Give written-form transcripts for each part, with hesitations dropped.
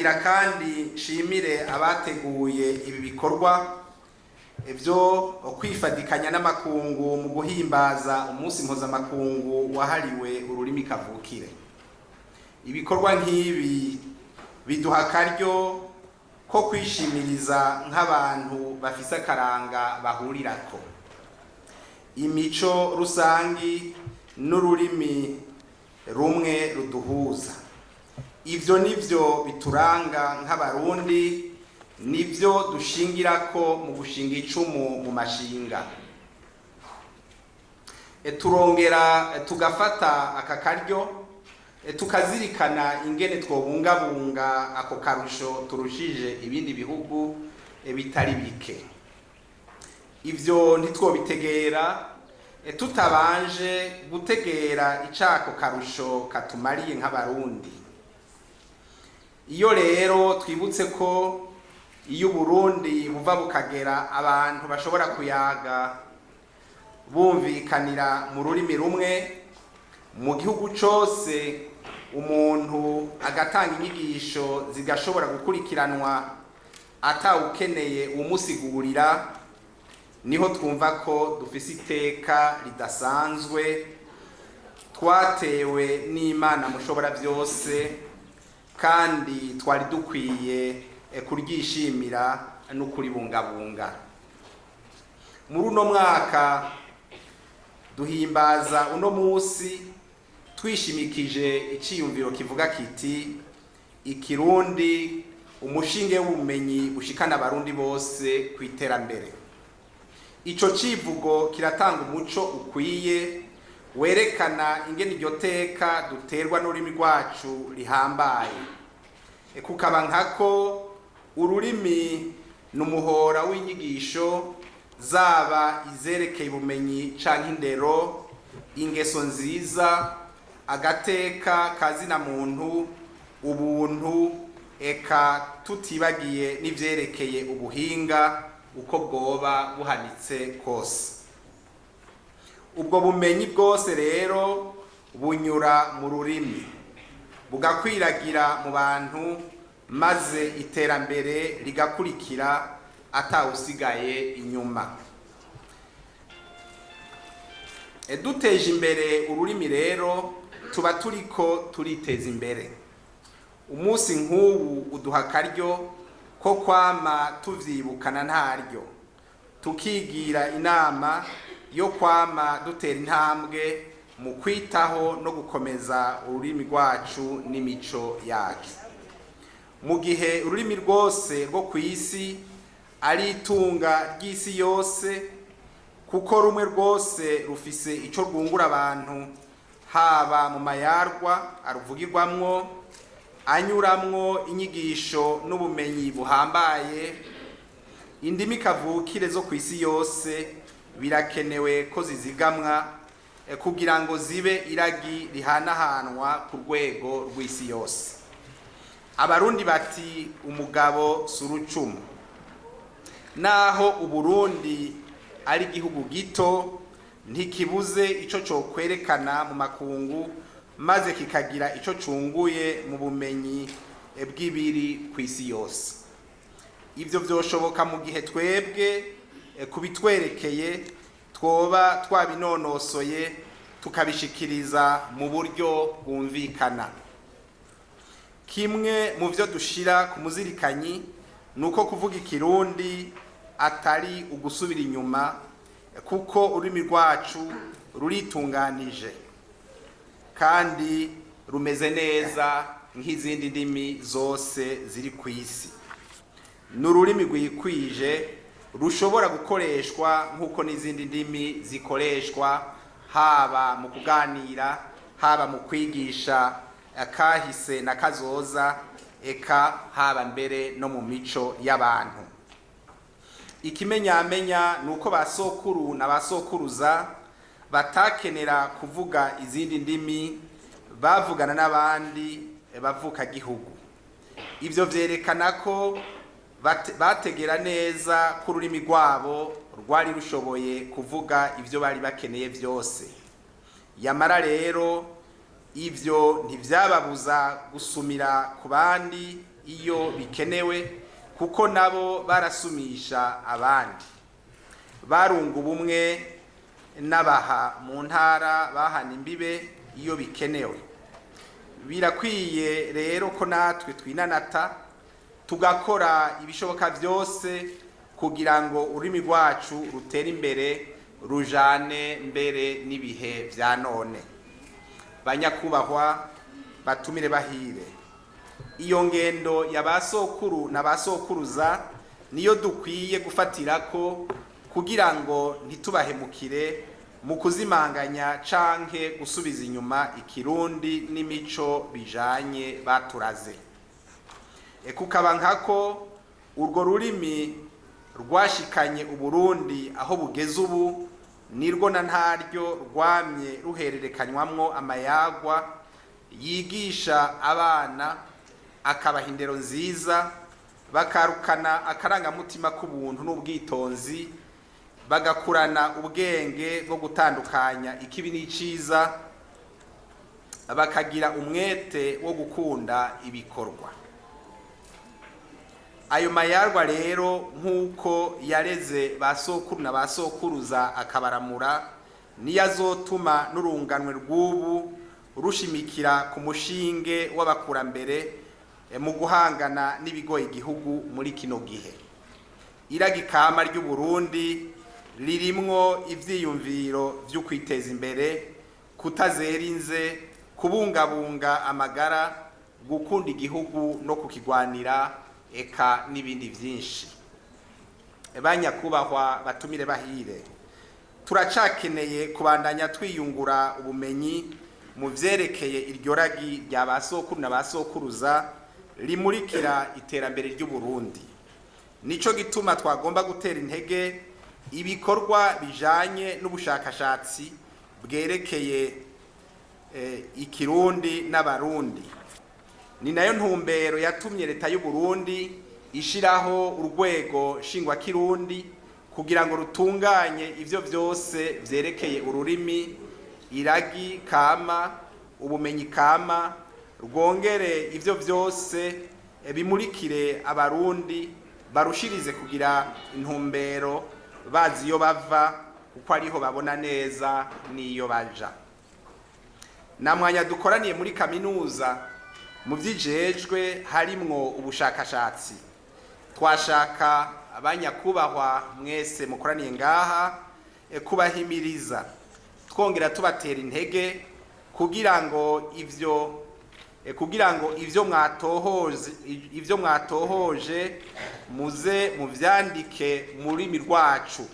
nagira kandi nshimire abateguye ibi bikorwa byo kwifadikanya n'amakungu mu guhimbaza umunsi mpuzamakungu wahariwe ururimi kavukire. Ibikorwa nk'ibi biduha akaryo ko kwishimiriza nk'abantu bafise akaranga bahurirako, imico rusangi n'ururimi rumwe ruduhuza. Ivyo nivyo bituranga nk'abarundi, nivyo dushingirako mu gushinga icumu mu mashinga. Turongera tugafata aka karyo tukazirikana ingene twobungabunga ako karusho turushije ibindi bihugu bitari bike. Ivyo ntitwobitegera tutabanje gutegera icako karusho katumariye nk'abarundi. Iyo rero twibutse ko iyo Burundi buva bukagera abantu bashobora kuyaga bumvikanira mu rurimi rumwe, mu gihugu cose umuntu agatanga inyigisho zigashobora gukurikiranwa atawukeneye umusigurira, niho twumva ko dufise iteka ridasanzwe twatewe n'Imana mushobora byose, kandi twari dukwiye kuryishimira no kuribungabunga. Muri uno mwaka duhimbaza uno musi twishimikije iciyumviro kivuga kiti Ikirundi umushinge w'ubumenyi bushikana abarundi bose kwiterambere. Ico civugo kiratanga umuco ukwiye werekana ingene iryo teka duterwa n'ururimi rwacu rihambaye. Kukaba nkako ururimi n'umuhora w'inyigisho, zaba izerekeye ubumenyi canke indero, ingeso nziza, agateka kazina muntu, ubuntu, eka tutibagiye n'ivyerekeye ubuhinga uko bwoba buhanitse kose. Ubwo bumenyi bwose rero bunyura mu rurimi, bugakwiragira mu bantu, maze iterambere rigakurikira atawusigaye inyuma. Duteje imbere ururimi rero tuba turiko turiteza imbere. Umunsi nk'ubu uduha akaryo ko kwama tuvyibukana ntaryo, tukigira inama yo kwama dutera intambwe mu kwitaho no gukomeza ururimi rwacu n'imico yacu. Mu gihe ururimi rwose rwo kw'isi ari itunga ry'isi yose, kuko rumwe rwose rufise ico rwungura abantu, haba mu mayarwa aruvugirwamwo, anyuramwo inyigisho n'ubumenyi buhambaye, indimi kavukire zo kw'isi yose birakenewe ko zizigamwa kugira ngo zibe iragi rihanahanwa ku rwego rw'isi yose. Abarundi bati umugabo surucumu. Naho Uburundi ari igihugu gito, ntikibuze ico cokwerekana mu makungu, maze kikagira ico cunguye mu bumenyi bw'ibiri kw'isi yose. Ivyo vyoshoboka mu gihe twebwe kubitwerekeye twoba twabinonosoye tukabishikiriza mu buryo bwumvikana. Kimwe mu vyo dushira ku muzirikanyi nuko kuvuga Ikirundi atari ugusubira inyuma, kuko ururimi rwacu ruritunganije kandi rumeze neza nk'izindi ndimi zose ziri kw'isi. N'ururimi rwikwije rushobora gukoreshwa nk'uko n'izindi ndimi zikoreshwa, haba mu kuganira, haba mu kwigisha akahise na kazoza, eka haba mbere no mu mico y'abantu. Ikimenyamenya nuko basokuru na basokuruza batakenera kuvuga izindi ndimi, bavugana n'abandi bavuka gihugu. Ivyo vyerekana ko bategera neza ko ururimi rwabo rwari rushoboye kuvuga ivyo bari bakeneye vyose. Yamara rero ivyo ntivyababuza gusumira ku bandi iyo bikenewe, kuko nabo barasumisha abandi, barunga ubumwe n'abaha mu ntara bahana imbibe iyo bikenewe. Birakwiye rero ko natwe twinanata tugakora ibishoboka byose kugira ngo ururimi rwacu rutere imbere, rujane mbere n'ibihe bya none. Banyakubahwa, batumire bahire, iyo ngendo ya basokuru na basokuruza niyo dukwiye gufatirako kugira ngo ntitubahemukire mu kuzimanganya canke gusubiza inyuma ikirundi n'imico bijanye baturaze. Kukaba nkako urwo rurimi rwashikanye Uburundi aho bugeze ubu, nirwo na ntaryo rwamye ruhererekanywamwo amayagwa yigisha abana, akabaha indero nziza, bakarukana akarangamutima k'ubuntu n'ubwitonzi, bagakurana ubwenge bwo gutandukanya ikibi n'iciza, bakagira umwete wo gukunda ibikorwa. Ayo mayarwa rero nk'uko yareze basokuru na basokuruza akabaramura, niyo azotuma n'urunganwe rw'ubu rushimikira ku mushinge w'abakurambere mu guhangana n'ibigoye igihugu muri kino gihe. Iragikama ry'u Burundi ririmwo ivyiyumviro vyo kwiteza imbere, kutazerinze, kubungabunga amagara, gukunda igihugu no kukigwanira, eka n'ibindi vyinshi. Banyakubahwa, batumire bahire, turacakeneye kubandanya twiyungura ubumenyi mu vyerekeye iryo ragi rya basokuru na basokuruza rimurikira iterambere ry'u Burundi. Nico gituma twagomba gutera intege ibikorwa bijanye n'ubushakashatsi bwerekeye ikirundi n'abarundi. Ni nayo ntumbero yatumye leta y'u Burundi ishiraho urwego shingwa kirundi kugira ngo rutunganye ivyo vyose vyerekeye ururimi, iragi kama, ubumenyi kama, rwongere ivyo vyose bimurikire abarundi, barushirize kugira intumbero bazi iyo bava, kuko ariho babona neza n'iyo baja. Na mwanya dukoraniye muri kaminuza mu vyijejwe harimwo ubushakashatsi, twashaka abanyakubahwa mwese mukoraniye ngaha kubahimiriza, twongera tubatera intege kugira ngo ivyo mwatohoje muze muvyandike mu rurimi rwacu,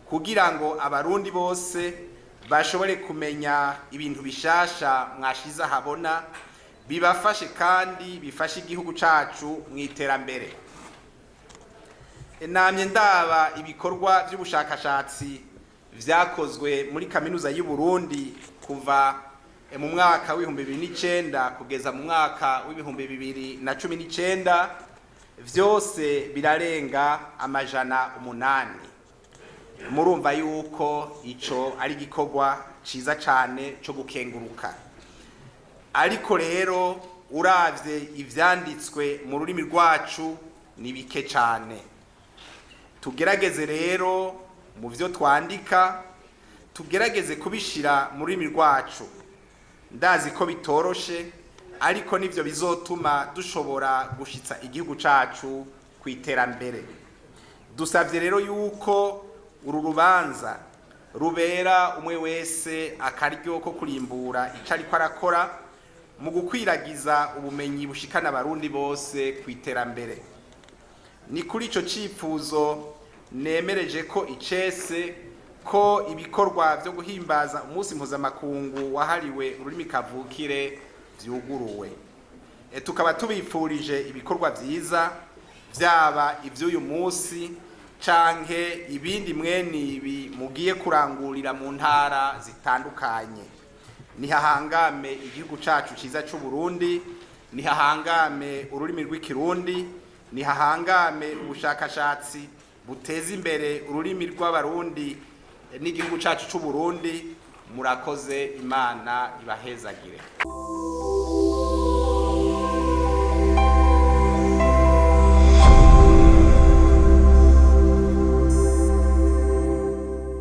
kugira ngo abarundi bose bashobore kumenya ibintu bishasha mwashize ahabona, bibafashe kandi bifashe igihugu cacu mu iterambere. Namye ndaba ibikorwa by'ubushakashatsi vyakozwe muri kaminuza y'u Burundi kuva mu mwaka w'2009 kugeza mu mwaka w'2019, vyose birarenga amajana 8. Murumva yuko ico ari gikorwa ciza cane co gukenguruka. Ariko rero uravye ivyanditswe mu rurimi rwacu ni bike cane. Tugerageze rero mu vyo twandika, tugerageze kubishira mu rurimi rwacu. Ndazi ko bitoroshe, ariko nivyo bizotuma dushobora gushitsa igihugu cacu kwiterambere. Dusavye rero yuko uru rubanza rubera umwe wese akaryo ko kurimbura ico ariko arakora mu gukwiragiza ubumenyi bushikana abarundi bose kwiterambere. Ni kuri ico cifuzo nemereje ko icese ko ibikorwa vyo guhimbaza umunsi mpuzamakungu wahariwe ururimi kavukire vyuguruwe. Tukaba tubifurije ibikorwa vyiza, vyaba ivy'uyu munsi canke ibindi mwene ibi mugiye kurangurira mu ntara zitandukanye. Nihahangame igihugu cacu ciza c'u Burundi, nihahangame ururimi rw'ikirundi, nihahangame ubushakashatsi buteza imbere ururimi rw'abarundi n'igihugu cacu c'u Burundi. Murakoze, Imana ibahezagire.